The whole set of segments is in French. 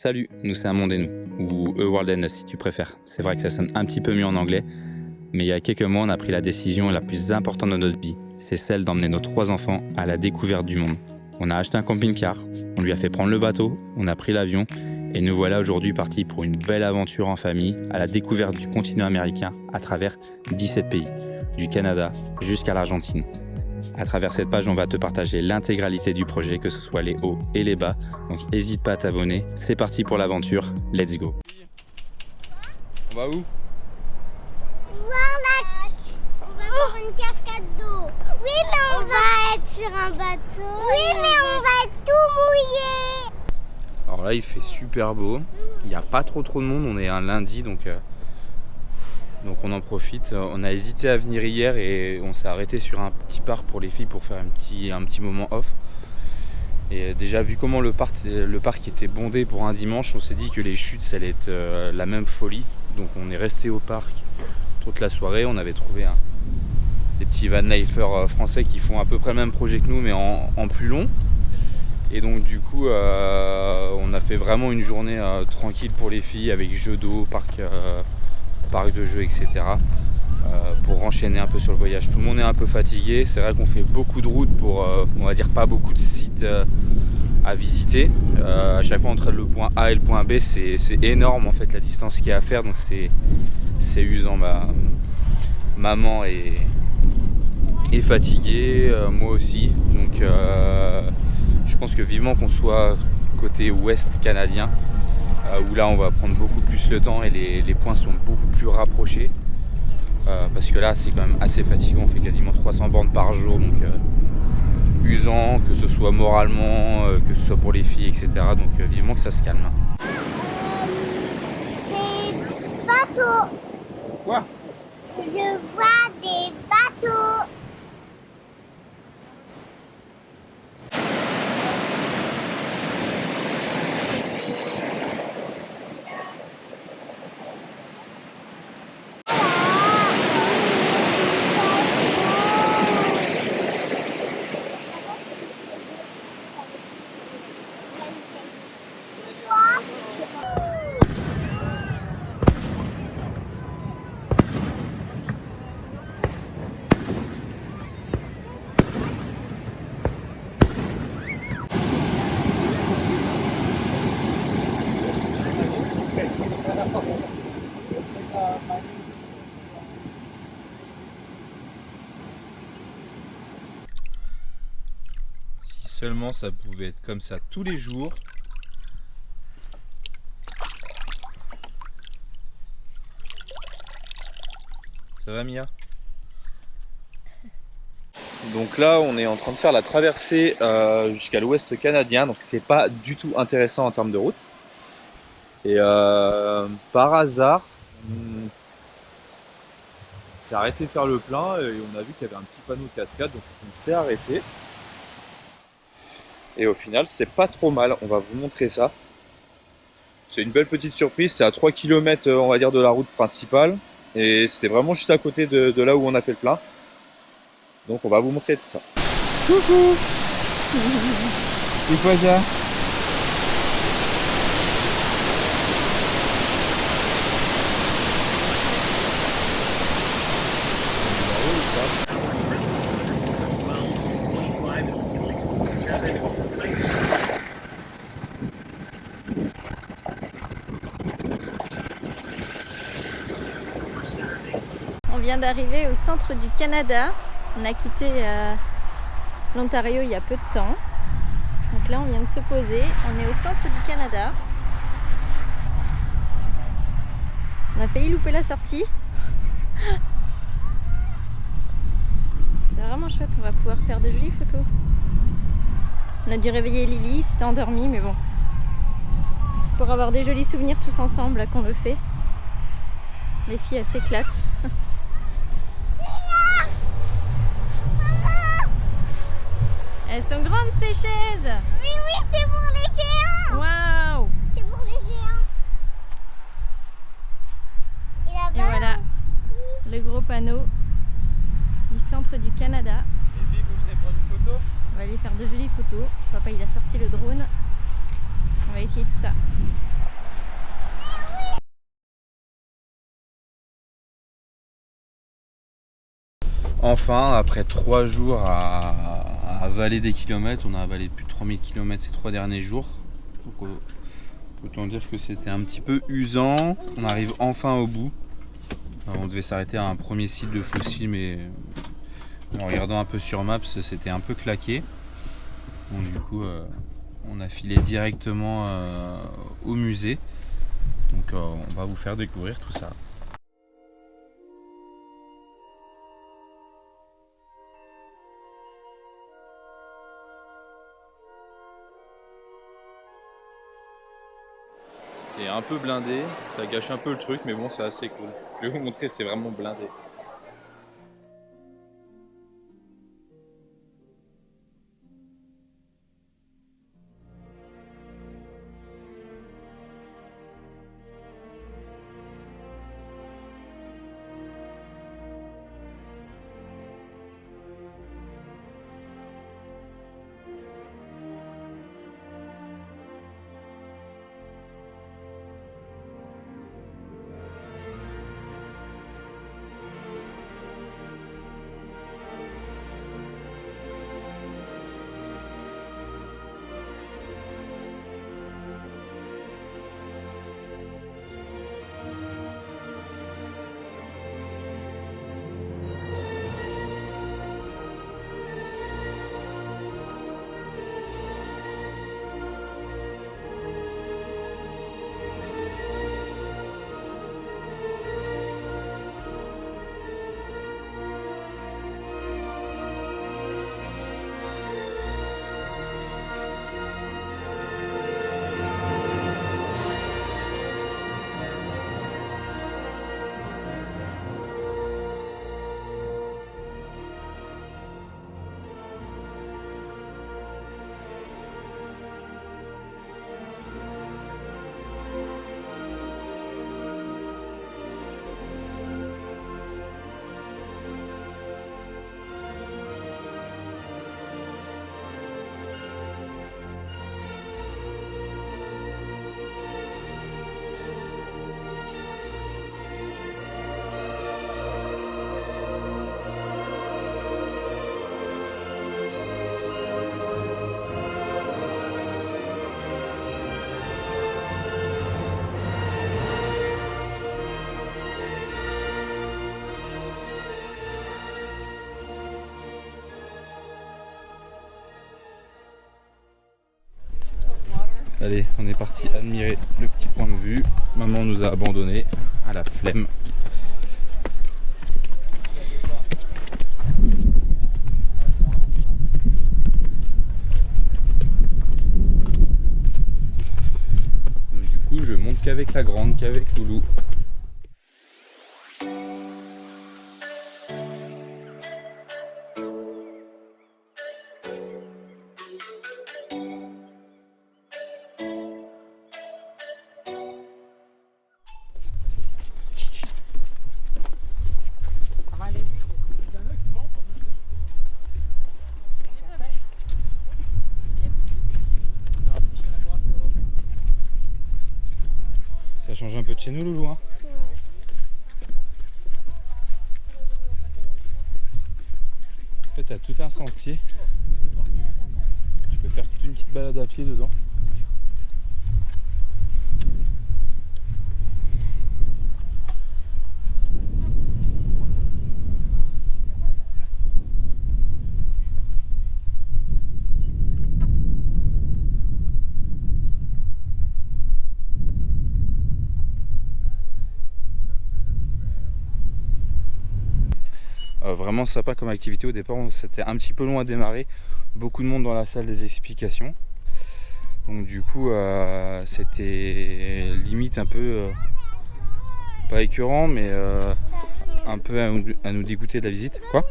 Salut, nous c'est un monde et nous, ou A World and Us si tu préfères. C'est vrai que ça sonne un petit peu mieux en anglais, mais il y a quelques mois on a pris la décision la plus importante de notre vie. C'est celle d'emmener nos 3 enfants à la découverte du monde. On a acheté un camping-car, on lui a fait prendre le bateau, on a pris l'avion, et nous voilà aujourd'hui partis pour une belle aventure en famille à la découverte du continent américain à travers 17 pays, du Canada jusqu'à l'Argentine. À travers cette page, on va te partager l'intégralité du projet, que ce soit les hauts et les bas. Donc n'hésite pas à t'abonner. C'est parti pour l'aventure. Let's go. On va où? On va voir une cascade d'eau. Oui, mais on va être sur un bateau. Oui, mais on va être tout mouillé. Alors là, il fait super beau. Il n'y a pas trop de monde. On est un lundi, donc on en profite. On a hésité à venir hier et on s'est arrêté sur un petit parc pour les filles pour faire un petit moment off. Et déjà vu comment le parc était bondé pour un dimanche, on s'est dit que les chutes ça allait être la même folie. Donc on est resté au parc toute la soirée. On avait trouvé des petits vanlifers français qui font à peu près le même projet que nous mais en plus long. Et donc du coup on a fait vraiment une journée tranquille pour les filles avec jeux d'eau, parc de jeux, etc. Pour enchaîner un peu sur le voyage. Tout le monde est un peu fatigué, c'est vrai qu'on fait beaucoup de routes pour, on va dire, pas beaucoup de sites à visiter. À chaque fois entre le point A et le point B, c'est énorme en fait la distance qu'il y a à faire, donc c'est usant. Maman est fatiguée, moi aussi, donc je pense que vivement qu'on soit côté ouest canadien, où là on va prendre beaucoup plus le temps et les points sont beaucoup plus rapprochés, parce que là c'est quand même assez fatigant, on fait quasiment 300 bornes par jour, donc usant, que ce soit moralement, que ce soit pour les filles, etc. Donc vivement que ça se calme. Des bateaux. Quoi? Je vois des bateaux. Si seulement ça pouvait être comme ça tous les jours. Ça va Mia? Donc là on est en train de faire la traversée jusqu'à l'ouest canadien, donc c'est pas du tout intéressant en termes de route. Et par hasard on s'est arrêté faire le plein et on a vu qu'il y avait un petit panneau de cascade, donc on s'est arrêté. Et au final c'est pas trop mal, on va vous montrer ça. C'est une belle petite surprise, c'est à 3 km on va dire de la route principale. Et c'était vraiment juste à côté de là où on a fait le plein. Donc on va vous montrer tout ça. Coucou. C'est quoi ça? On vient d'arriver au centre du Canada. On a quitté l'Ontario il y a peu de temps. Donc là, on vient de se poser. On est au centre du Canada. On a failli louper la sortie. C'est vraiment chouette. On va pouvoir faire de jolies photos. On a dû réveiller Lily. C'était endormie, mais bon. C'est pour avoir des jolis souvenirs tous ensemble qu'on le fait. Les filles, elles s'éclatent. Elles sont grandes ces chaises. Oui, c'est pour les géants. Waouh. C'est pour les géants. Et voilà le gros panneau du centre du Canada. Les filles, vous venez prendre une photo? On va aller faire de jolies photos. Papa il a sorti le drone. On va va essayer tout ça. Enfin, après 3 jours à avaler des kilomètres, on a avalé plus de 3000 km ces 3 derniers jours. Donc, autant dire que c'était un petit peu usant. On arrive enfin au bout. On devait s'arrêter à un premier site de fossiles, mais en regardant un peu sur Maps, c'était un peu claqué. Donc du coup, on a filé directement au musée. Donc on va vous faire découvrir tout ça. C'est un peu blindé, ça gâche un peu le truc, mais bon, c'est assez cool. Je vais vous montrer, c'est vraiment blindé. Allez, on est parti admirer le petit point de vue. Maman nous a abandonnés à la flemme. Donc, du coup, je monte qu'avec la grande, qu'avec Loulou. Ça change un peu de chez nous, Loulou, hein? En fait, tu as tout un sentier. Tu peux faire toute une petite balade à pied dedans. Vraiment sympa comme activité. Au départ, c'était un petit peu long à démarrer, beaucoup de monde dans la salle des explications, donc du coup c'était limite un peu pas écœurant, mais un peu à nous dégoûter de la visite. Quoi?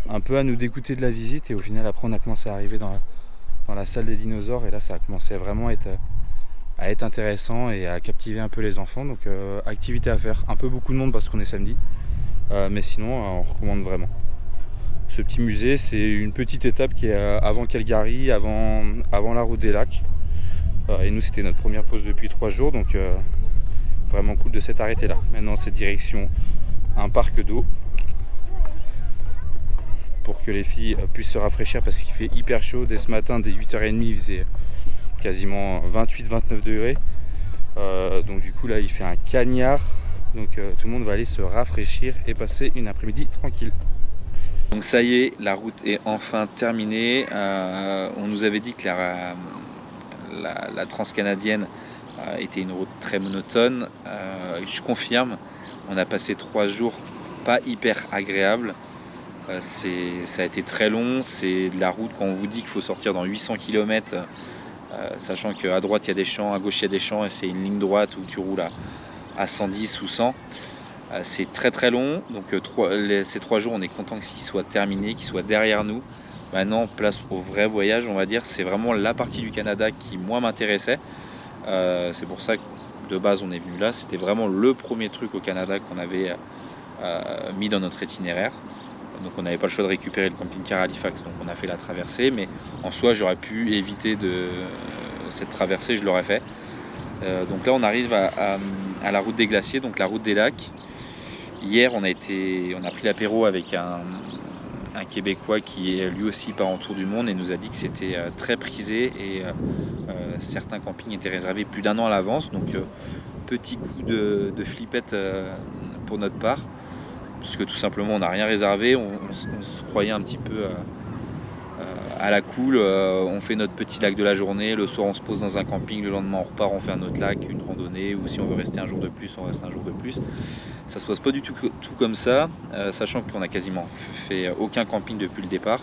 Un peu à nous dégoûter de la visite, et au final après on a commencé à arriver dans la salle des dinosaures, et là ça a commencé vraiment à être intéressant et à captiver un peu les enfants. Donc activité à faire, un peu beaucoup de monde parce qu'on est samedi. Mais sinon, on recommande vraiment. Ce petit musée, c'est une petite étape qui est avant Calgary, avant la route des lacs. Et nous c'était notre première pause depuis 3 jours, donc vraiment cool de s'être arrêté là. Maintenant c'est direction un parc d'eau pour que les filles puissent se rafraîchir parce qu'il fait hyper chaud. Dès ce matin, dès 8h30, il faisait quasiment 28-29 degrés. Donc du coup là il fait un cagnard. Donc tout le monde va aller se rafraîchir et passer une après-midi tranquille. Donc ça y est, la route est enfin terminée. On nous avait dit que la transcanadienne était une route très monotone. Je confirme, on a passé 3 jours pas hyper agréables. Ça a été très long. C'est de la route, quand on vous dit qu'il faut sortir dans 800 km, sachant qu'à droite il y a des champs, à gauche il y a des champs, et c'est une ligne droite où tu roules à 110 ou 100. C'est très très long, donc ces 3 jours on est content qu'ils soient terminés, qu'ils soient derrière nous. Maintenant place au vrai voyage, on va dire. C'est vraiment la partie du Canada qui moi m'intéressait. C'est pour ça que de base on est venu là. C'était vraiment le premier truc au Canada qu'on avait mis dans notre itinéraire. Donc on n'avait pas le choix de récupérer le camping-car à Halifax, donc on a fait la traversée. Mais en soi j'aurais pu éviter cette traversée, je l'aurais fait. Donc là on arrive à la route des glaciers, donc la route des lacs. Hier on a pris l'apéro avec un Québécois qui est lui aussi part en tour du monde et nous a dit que c'était très prisé et certains campings étaient réservés plus d'1 an à l'avance. Donc petit coup de flippette pour notre part, parce que tout simplement on n'a rien réservé. On se croyait un petit peu à la cool. On fait notre petit lac de la journée, le soir on se pose dans un camping, le lendemain on repart, on fait un autre lac, une randonnée, ou si on veut rester un jour de plus, on reste un jour de plus. Ça se passe pas du tout comme ça, sachant qu'on a quasiment fait aucun camping depuis le départ.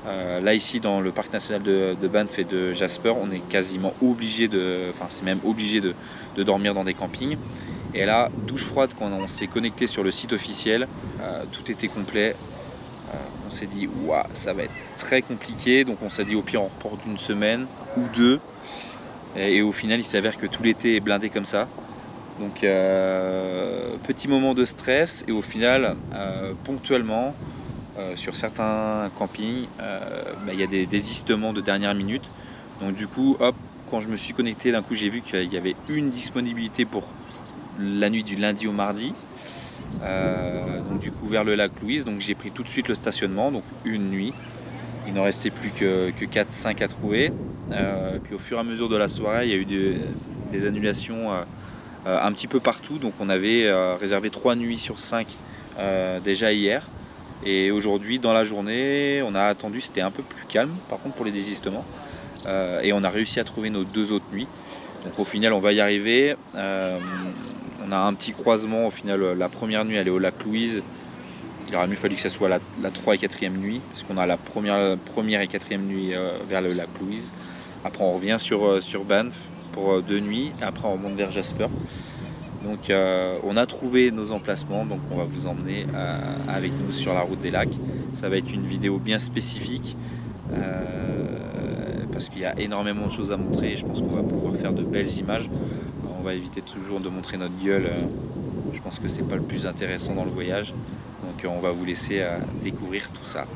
Là ici dans le parc national de Banff et de Jasper, on est quasiment obligé c'est même obligé de dormir dans des campings. Et là, douche froide, quand on s'est connecté sur le site officiel, tout était complet. On s'est dit ouah, ça va être très compliqué, donc on s'est dit au pire on reporte une semaine ou 2, et au final il s'avère que tout l'été est blindé comme ça. Donc petit moment de stress, et au final ponctuellement sur certains campings il y a des désistements de dernière minute. Donc du coup hop, quand je me suis connecté, d'un coup j'ai vu qu'il y avait une disponibilité pour la nuit du lundi au mardi. Donc du coup vers le lac Louise, donc j'ai pris tout de suite le stationnement, donc une nuit. Il n'en restait plus que 4-5 à trouver. Puis au fur et à mesure de la soirée, il y a eu des annulations un petit peu partout. Donc on avait réservé 3 nuits sur 5 déjà hier. Et aujourd'hui dans la journée, on a attendu, c'était un peu plus calme par contre pour les désistements. Et on a réussi à trouver nos 2 autres nuits. Donc au final on va y arriver. On a un petit croisement au final. La première nuit elle est au lac Louise. Il aurait mieux fallu que ça soit la 3 et 4e nuit, parce qu'on a la première et 4e nuit vers le lac Louise. Après on revient sur Banff pour 2 nuits, et après on remonte vers Jasper. Donc on a trouvé nos emplacements, donc on va vous emmener avec nous sur la route des lacs. Ça va être une vidéo bien spécifique parce qu'il y a énormément de choses à montrer, et je pense qu'on va pouvoir faire de belles images. On va éviter toujours de montrer notre gueule, je pense que c'est pas le plus intéressant dans le voyage. Donc on va vous laisser découvrir tout ça.